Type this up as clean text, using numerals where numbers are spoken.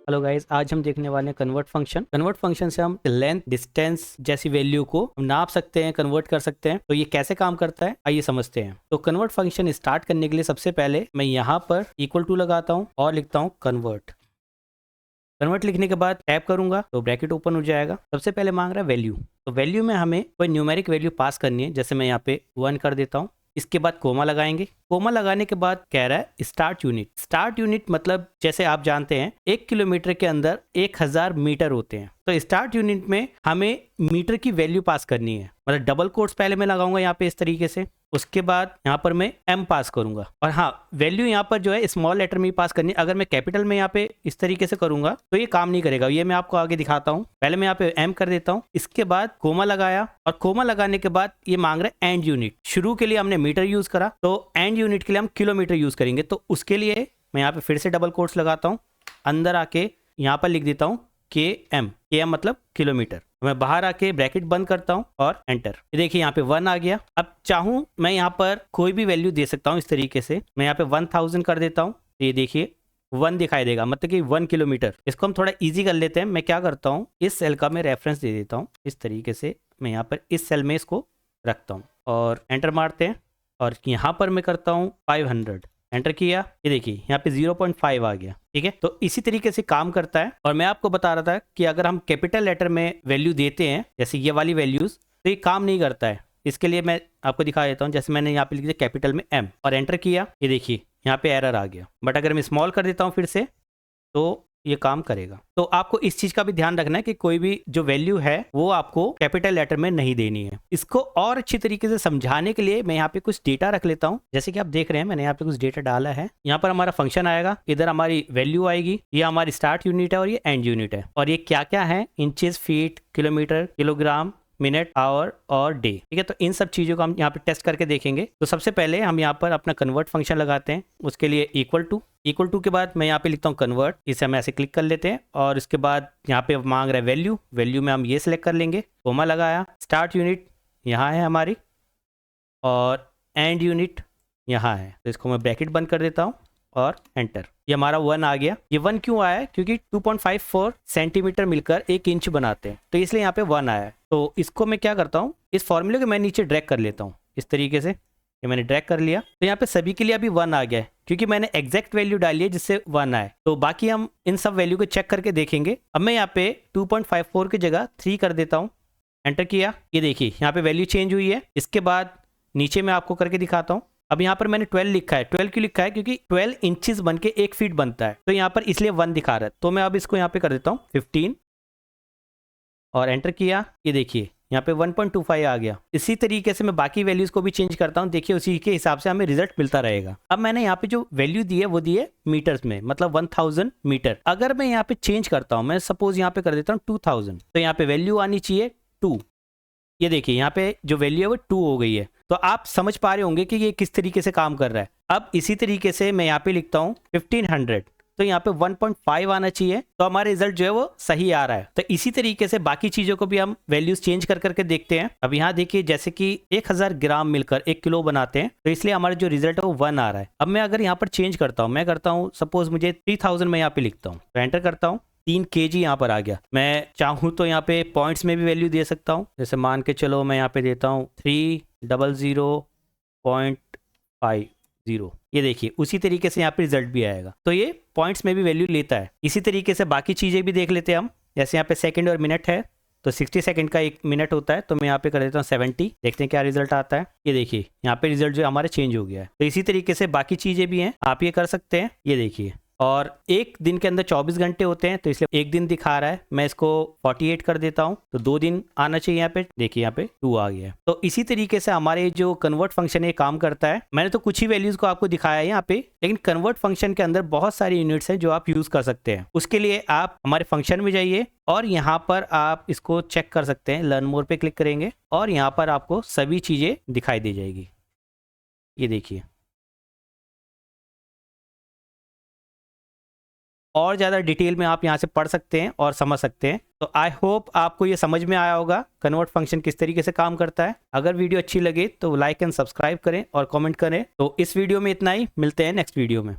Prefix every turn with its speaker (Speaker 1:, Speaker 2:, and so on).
Speaker 1: Hello guys, आज हम देखने वाले हैं कन्वर्ट फंक्शन। कन्वर्ट फंक्शन से हम लेंथ, डिस्टेंस जैसी वैल्यू को नाप सकते हैं, कन्वर्ट कर सकते हैं। तो ये कैसे काम करता है आइए समझते हैं। तो कन्वर्ट फंक्शन स्टार्ट करने के लिए सबसे पहले मैं यहाँ पर इक्वल टू लगाता हूँ और लिखता हूँ कन्वर्ट। कन्वर्ट लिखने के बाद टैप करूंगा तो ब्रैकेट ओपन हो जाएगा। सबसे पहले मांग रहा है वैल्यू, तो वैल्यू में हमें कोई न्यूमेरिक वैल्यू पास करनी है। जैसे मैं यहाँ पे 1 कर देता हूँ। इसके बाद कोमा लगाएंगे। कोमा लगाने के बाद कह रहा है स्टार्ट यूनिट। स्टार्ट यूनिट मतलब जैसे आप जानते हैं 1 किलोमीटर के अंदर 1000 मीटर होते हैं। तो स्टार्ट यूनिट में हमें मीटर की वैल्यू पास करनी है। मतलब डबल कोट्स पहले मैं लगाऊंगा यहाँ पे इस तरीके से, उसके बाद यहाँ पर मैं m पास करूंगा। और हाँ, वैल्यू यहाँ पर जो है स्मॉल लेटर में पास करनी है। अगर मैं कैपिटल में यहाँ पे इस तरीके से करूंगा तो ये काम नहीं करेगा। ये मैं आपको आगे दिखाता हूँ। पहले मैं यहाँ पे m कर देता हूँ, इसके बाद कोमा लगाया और कोमा लगाने के बाद ये मांग रहा है एंड यूनिट। शुरू के लिए हमने मीटर यूज करा, तो एंड यूनिट के लिए हम किलोमीटर यूज करेंगे। तो उसके लिए मैं यहाँ पे फिर से डबल कोट्स लगाता हूँ, अंदर आके यहाँ पर लिख देता हूँ KM मतलब किलोमीटर। मैं बाहर आके ब्रैकेट बंद करता हूँ और एंटर। ये देखिए यहाँ पे 1 आ गया। अब चाहूँ मैं यहाँ पर कोई भी वैल्यू दे सकता हूँ इस तरीके से। मैं यहाँ पे 1000 कर देता हूँ, ये देखिए 1 दिखाई देगा, मतलब कि 1 किलोमीटर। इसको हम थोड़ा इजी कर लेते हैं। मैं क्या करता हूँ, इस सेल का मैं रेफरेंस दे देता हूँ। इस तरीके से मैं यहाँ पर इस सेल में इसको रखता हूँ और एंटर मारते हैं। और यहाँ पर मैं करता हूँ 500, एंटर किया। ये देखिए यहाँ पे 0.5 आ गया। ठीक है, तो इसी तरीके से काम करता है। और मैं आपको बता रहा था कि अगर हम कैपिटल लेटर में वैल्यू देते हैं, जैसे ये वाली वैल्यूज, तो ये काम नहीं करता है। इसके लिए मैं आपको दिखा देता हूँ। जैसे मैंने यहाँ पे लिख दिया कैपिटल में M और एंटर किया, ये देखिए यहाँ पे एरर आ गया। बट अगर मैं स्मॉल कर देता हूँ फिर से तो ये काम करेगा। तो आपको इस चीज का भी ध्यान रखना है कि कोई भी जो वैल्यू है वो आपको कैपिटल लेटर में नहीं देनी है। इसको और अच्छी तरीके से समझाने के लिए मैं यहाँ पे कुछ डेटा रख लेता हूँ। जैसे कि आप देख रहे हैं मैंने यहाँ पे कुछ डेटा डाला है। यहाँ पर हमारा फंक्शन आएगा, इधर हमारी वैल्यू आएगी, ये हमारी स्टार्ट यूनिट है और ये एंड यूनिट है। और ये क्या क्या है, inches, feet, kilometre, kilogram, minute, hour और डे। ठीक है, तो इन सब चीज़ों को हम यहाँ पे टेस्ट करके देखेंगे। तो सबसे पहले हम यहाँ पर अपना कन्वर्ट फंक्शन लगाते हैं। उसके लिए इक्वल टू के बाद मैं यहाँ पे लिखता हूँ कन्वर्ट। इसे हम ऐसे क्लिक कर लेते हैं और इसके बाद यहाँ पे मांग रहा है वैल्यू में हम ये सिलेक्ट कर लेंगे। कोमा लगाया, स्टार्ट यूनिट यहाँ है हमारी और एंड यूनिट यहाँ है। तो इसको मैं ब्रैकेट बंद कर देता हूँ और एंटर। ये हमारा 1 आ गया। ये 1 क्यों आया है, क्योंकि 2.54 सेंटीमीटर मिलकर 1 इंच बनाते हैं, तो इसलिए यहाँ पे 1 आया है। तो इसको मैं क्या करता हूँ, इस फॉर्मूले को मैं नीचे ड्रैग कर लेता हूँ इस तरीके से। ये मैंने ड्रैग कर लिया, तो यहाँ पे सभी के लिए अभी 1 आ गया है, क्योंकि मैंने एग्जैक्ट वैल्यू डाली है जिससे 1 आए। तो बाकी हम इन सब वैल्यू को चेक करके देखेंगे। अब मैं यहाँ पे 2.54 की जगह 3 कर देता हूँ, एंटर किया। ये देखिए यहाँ पे वैल्यू चेंज हुई है। इसके बाद नीचे मैं आपको करके दिखाता हूँ। अब यहाँ पर मैंने 12 लिखा है। 12 क्यों लिखा है, क्योंकि 12 इंचेस बन के 1 फीट बनता है, तो यहाँ पर इसलिए 1 दिखा रहा है। तो मैं अब इसको यहाँ पे कर देता हूँ 15 और एंटर किया। ये देखिए यहाँ पे 1.25 आ गया। इसी तरीके से मैं बाकी वैल्यूज को भी चेंज करता हूँ। देखिए उसी के हिसाब से हमें रिजल्ट मिलता रहेगा। अब मैंने यहाँ पे जो वैल्यू दी है वो दी है मीटर्स में, मतलब 1000 मीटर। अगर मैं यहाँ पे चेंज करता हूँ, मैं सपोज यहाँ पे कर देता हूँ 2000, तो यहाँ पे वैल्यू आनी चाहिए 2। ये देखिए यहाँ पे जो वैल्यू है वो 2 हो गई है। तो आप समझ पा रहे होंगे कि ये किस तरीके से काम कर रहा है। अब इसी तरीके से मैं यहाँ पे लिखता हूँ 1500, तो यहाँ पे 1.5 आना चाहिए, तो हमारा रिजल्ट जो है वो सही आ रहा है। तो इसी तरीके से बाकी चीजों को भी हम वैल्यूज चेंज कर करके देखते हैं। अब यहाँ देखिए जैसे कि 1000 ग्राम मिलकर 1 किलो बनाते हैं, तो इसलिए हमारा जो रिजल्ट है वो 1 आ रहा है। अब मैं अगर यहाँ पर चेंज करता हूँ, मैं करता हूँ सपोज मुझे 3000 में यहाँ पे लिखता हूँ, तो एंटर करता हूँ, 3 kg यहाँ पर आ गया। मैं चाहूँ तो यहाँ पे पॉइंट्स में भी वैल्यू दे सकता हूँ। जैसे मान के चलो मैं यहाँ पे देता हूँ 300.50। ये देखिए उसी तरीके से यहाँ पे रिजल्ट भी आएगा। तो ये पॉइंट्स में भी वैल्यू लेता है। इसी तरीके से बाकी चीज़ें भी देख लेते हैं हम। जैसे यहाँ पे सेकंड और मिनट है, तो 60 सेकंड का 1 मिनट होता है, तो मैं यहाँ पे कर देता हूँ 70। देखते हैं क्या रिजल्ट आता है। ये देखिए यहाँ पे रिजल्ट जो हमारे चेंज हो गया है। तो इसी तरीके से बाकी चीज़ें भी हैं, आप ये कर सकते हैं। ये देखिए, और एक दिन के अंदर 24 घंटे होते हैं, तो इसलिए 1 दिन दिखा रहा है। मैं इसको 48 कर देता हूं, तो 2 दिन आना चाहिए। यहाँ पे देखिए यहाँ पे 2 आ गया है। तो इसी तरीके से हमारे जो कन्वर्ट फंक्शन है काम करता है। मैंने तो कुछ ही वैल्यूज को आपको दिखाया है यहाँ पे, लेकिन कन्वर्ट फंक्शन के अंदर बहुत सारी यूनिट्स हैं जो आप यूज कर सकते हैं। उसके लिए आप हमारे फंक्शन में जाइए और यहाँ पर आप इसको चेक कर सकते हैं। लर्न मोर पे क्लिक करेंगे और यहाँ पर आपको सभी चीजें दिखाई दे जाएगी। ये देखिए, और ज़्यादा डिटेल में आप यहाँ से पढ़ सकते हैं और समझ सकते हैं। तो आई होप आपको ये समझ में आया होगा कन्वर्ट फंक्शन किस तरीके से काम करता है। अगर वीडियो अच्छी लगे तो लाइक एंड सब्सक्राइब करें और कमेंट करें। तो इस वीडियो में इतना ही, मिलते हैं नेक्स्ट वीडियो में।